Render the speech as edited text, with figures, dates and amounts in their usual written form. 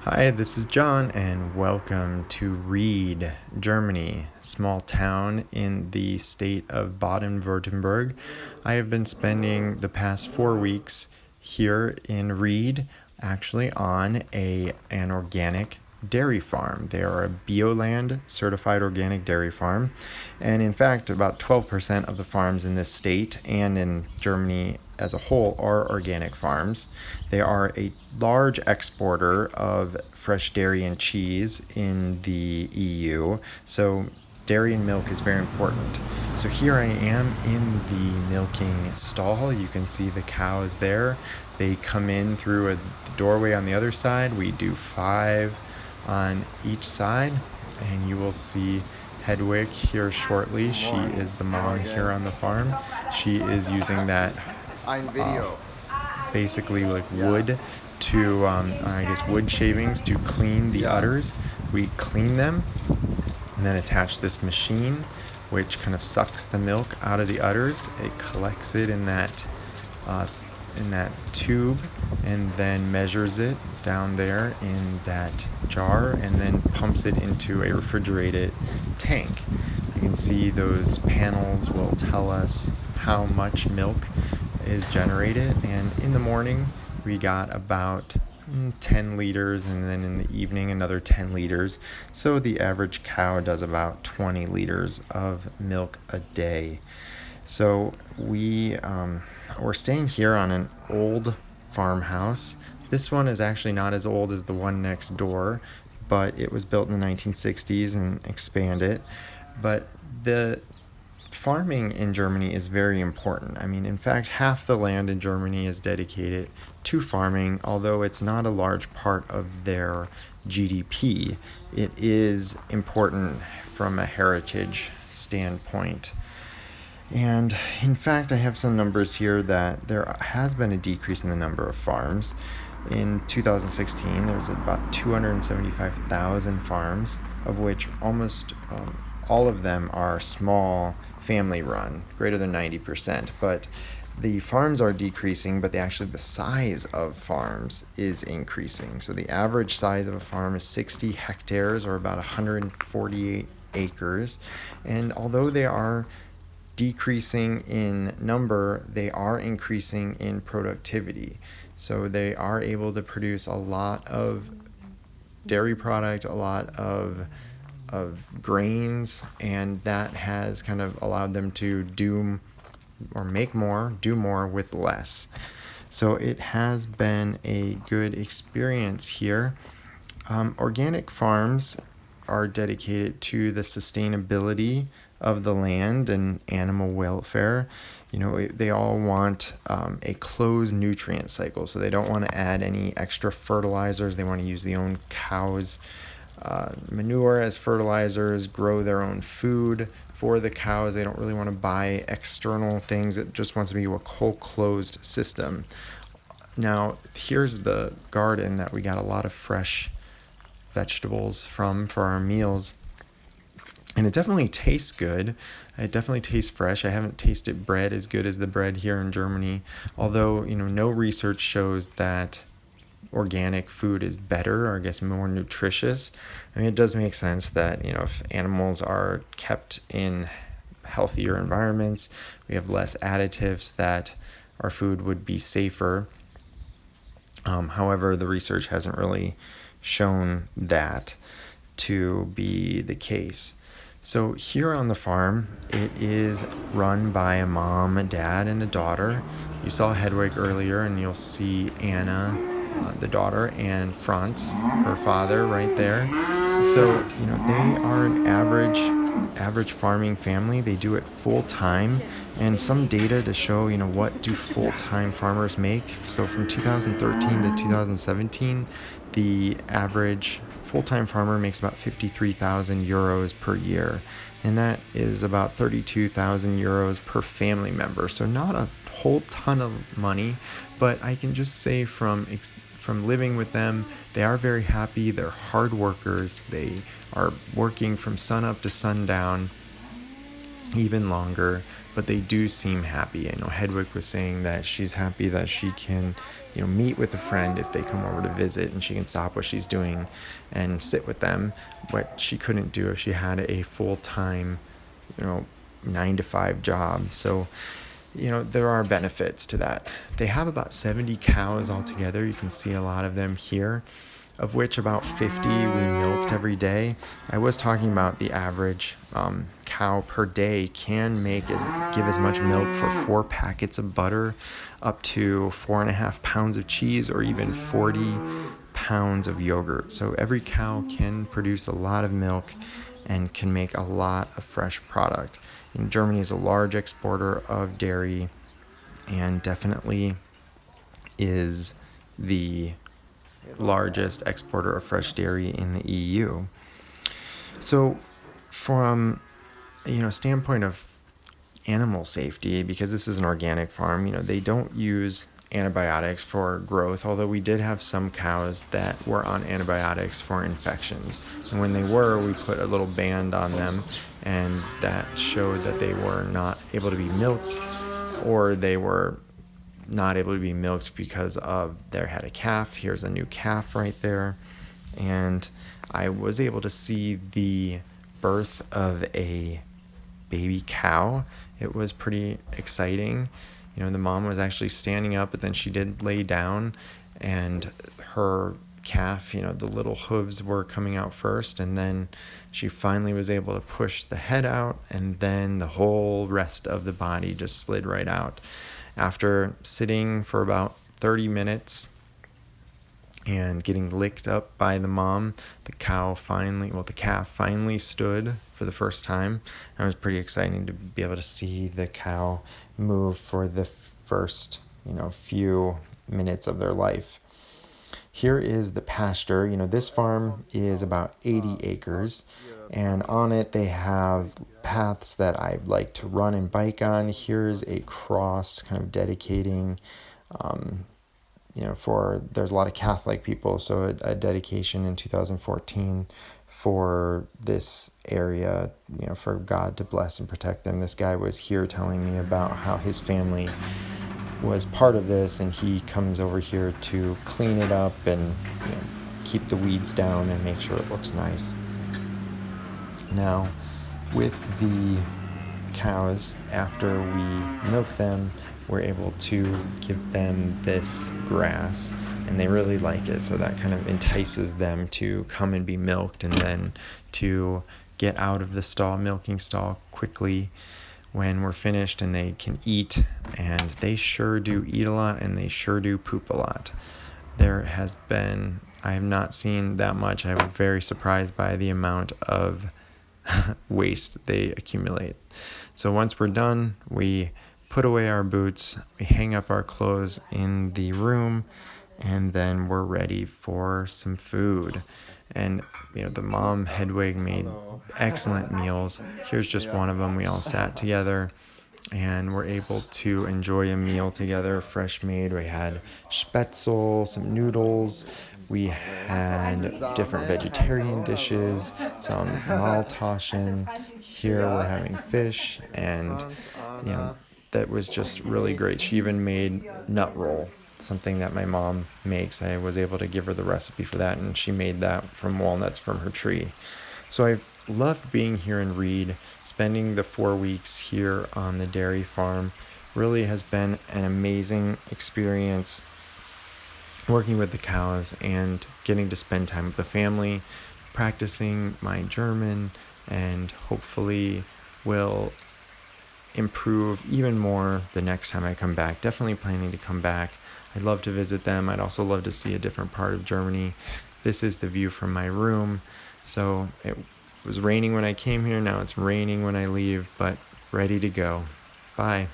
Hi, this is John, and welcome to Ried, Germany, small town in the state of Baden-Württemberg. I have been spending the past 4 weeks here in Ried, actually on an organic dairy farm. They are a Bioland certified organic dairy farm, and in fact, about 12% of the farms in this state and in Germany as a whole are organic farms. They are a large exporter of fresh dairy and cheese in the EU, so dairy and milk is very important. So here I am in the milking stall. You can see the cows there. They come in through a doorway on the other side. We do 5 on each side, and you will see Hedwig here shortly. She is the mom here on the farm. She is using that basically like wood to, wood shavings to clean the udders. We clean them and then attach this machine which kind of sucks the milk out of the udders. It collects it in that tube and then measures it down there in that jar and then pumps it into a refrigerated tank. You can see those panels will tell us how much milk is generated, and in the morning we got about 10 liters, and then in the evening another 10 liters. So the average cow does about 20 liters of milk a day. So we're staying here on an old farmhouse. This one is actually not as old as the one next door, but it was built in the 1960s and expanded. But the farming in Germany is very important. I mean, in fact, half the land in Germany is dedicated to farming, although it's not a large part of their GDP. It is important from a heritage standpoint. And in fact, I have some numbers here that there has been a decrease in the number of farms. In 2016, there was about 275,000 farms, of which almost all of them are small, family run, greater than 90%. But the farms are decreasing, but the size of farms is increasing. So the average size of a farm is 60 hectares, or about 148 acres. And although they are decreasing in number, they are increasing in productivity. So they are able to produce a lot of dairy product, a lot of grains, and that has kind of allowed them to do more with less. So it has been a good experience here. Organic farms are dedicated to the sustainability of the land and animal welfare. You know, they all want a closed nutrient cycle, so they don't want to add any extra fertilizers. They want to use the own cows' manure as fertilizers, grow their own food for the cows. They don't really want to buy external things. It just wants to be a whole closed system. Now, here's the garden that we got a lot of fresh vegetables from for our meals. And it definitely tastes good. It definitely tastes fresh. I haven't tasted bread as good as the bread here in Germany, although, no research shows that organic food is better, or I guess more nutritious. I mean, it does make sense that, if animals are kept in healthier environments, we have less additives, that our food would be safer. However, the research hasn't really shown that to be the case. So here on the farm, it is run by a mom, a dad, and a daughter. You saw Hedwig earlier, and you'll see Anna, the daughter, and Franz, her father, right there. So, they are an average farming family. They do it full time, and some data to show, what do full-time farmers make. So from 2013 to 2017, the average full-time farmer makes about 53,000 euros per year, and that is about 32,000 euros per family member. So not a whole ton of money, but I can just say from living with them, they are very happy. They're hard workers. They are working from sun up to sundown, even longer. but they do seem happy. I know Hedwig was saying that she's happy that she can, meet with a friend if they come over to visit, and she can stop what she's doing and sit with them, what she couldn't do if she had a full-time, 9 to 5 job. So, there are benefits to that. They have about 70 cows altogether. You can see a lot of them here, of which about 50 we milked every day. I was talking about the average cow per day can give as much milk for 4 packets of butter, up to 4.5 pounds of cheese, or even 40 pounds of yogurt. So every cow can produce a lot of milk and can make a lot of fresh product. And Germany is a large exporter of dairy and definitely is the largest exporter of fresh dairy in the EU. So from standpoint of animal safety, because this is an organic farm, they don't use antibiotics for growth, although we did have some cows that were on antibiotics for infections. And when they were, we put a little band on them, and that showed that they were not able to be milked, or they were not able to be milked because of they had a calf. Here's a new calf right there. And I was able to see the birth of a baby cow. It was pretty exciting. The mom was actually standing up, but then she did lay down, and her calf, the little hooves were coming out first, and then she finally was able to push the head out, and then the whole rest of the body just slid right out. After sitting for about 30 minutes and getting licked up by the mom, the calf finally stood for the first time. It was pretty exciting to be able to see the cow move for the first, few minutes of their life. Here is the pasture. This farm is about 80 acres, and on it they have paths that I like to run and bike on. Here's a cross kind of dedicating, there's a lot of Catholic people, so a dedication in 2014 for this area, for God to bless and protect them. This guy was here telling me about how his family was part of this, and he comes over here to clean it up and keep the weeds down and make sure it looks nice. Now, with the cows, after we milk them, we're able to give them this grass, and they really like it, so that kind of entices them to come and be milked, and then to get out of the milking stall quickly when we're finished, and they can eat. And they sure do eat a lot, and they sure do poop a lot. I have not seen that much. I was very surprised by the amount of waste they accumulate. So once we're done, we put away our boots, we hang up our clothes in the room, and then we're ready for some food. And the mom, Hedwig, made excellent meals. Here's just one of them. We all sat together and were able to enjoy a meal together, fresh made. We had spätzle, some noodles. We had different vegetarian dishes, some Maltaschen. Here we're having fish, and that was just really great. She even made nut roll, something that my mom makes. I was able to give her the recipe for that, and she made that from walnuts from her tree. So I loved being here in Ried. Spending the 4 weeks here on the dairy farm really has been an amazing experience, working with the cows and getting to spend time with the family, practicing my German, and hopefully will improve even more the next time I come back. Definitely planning to come back. I'd love to visit them. I'd also love to see a different part of Germany. This is the view from my room. So it was raining when I came here. Now it's raining when I leave, but ready to go. Bye.